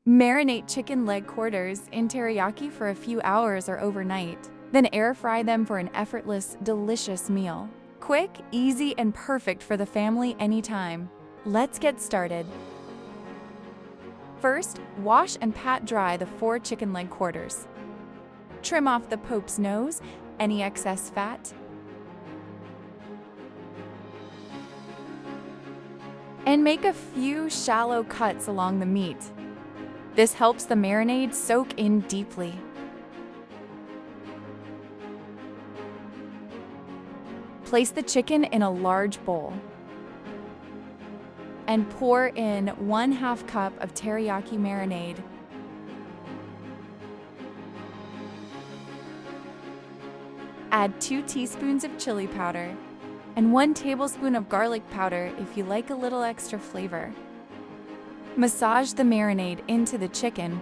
Marinate chicken leg quarters in teriyaki for a few hours or overnight. Then air fry them for an effortless, delicious meal. Quick, easy, and perfect for the family anytime. Let's get started. First, wash and pat dry the 4 chicken leg quarters. Trim off the Pope's nose, any excess fat, and make a few shallow cuts along the meat. This helps the marinade soak in deeply. Place the chicken in a large bowl and pour in 1/2 cup of teriyaki marinade. Add 2 teaspoons of chili powder and 1 tablespoon of garlic powder if you like a little extra flavor. Massage the marinade into the chicken.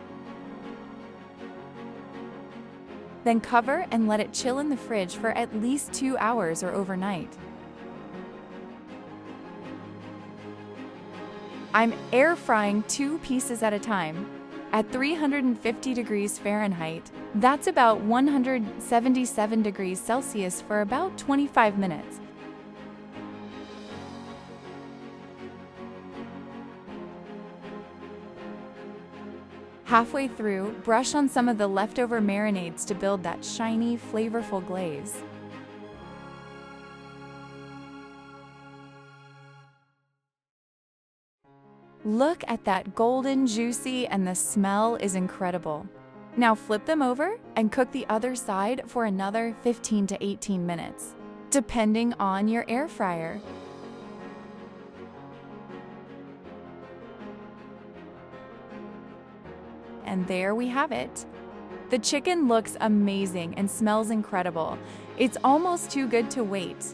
Then cover and let it chill in the fridge for at least 2 hours or overnight. I'm air frying 2 pieces at a time at 350 degrees Fahrenheit. That's about 177 degrees Celsius for about 25 minutes. Halfway through, brush on some of the leftover marinades to build that shiny, flavorful glaze. Look at that golden, juicy, and the smell is incredible. Now flip them over and cook the other side for another 15 to 18 minutes, depending on your air fryer. And there we have it. The chicken looks amazing and smells incredible. It's almost too good to wait.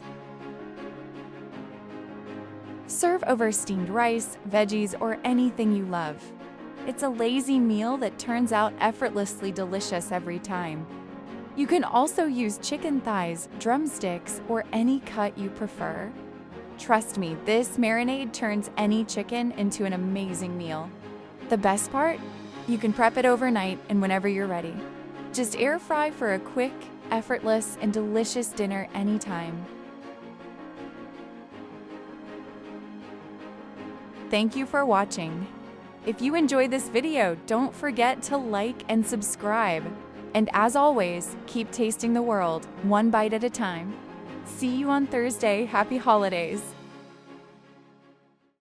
Serve over steamed rice, veggies, or anything you love. It's a lazy meal that turns out effortlessly delicious every time. You can also use chicken thighs, drumsticks, or any cut you prefer. Trust me, this marinade turns any chicken into an amazing meal. The best part? You can prep it overnight and whenever you're ready. Just air fry for a quick, effortless, and delicious dinner anytime. Thank you for watching. If you enjoyed this video, don't forget to like and subscribe. And as always, keep tasting the world, one bite at a time. See you on Thursday. Happy holidays!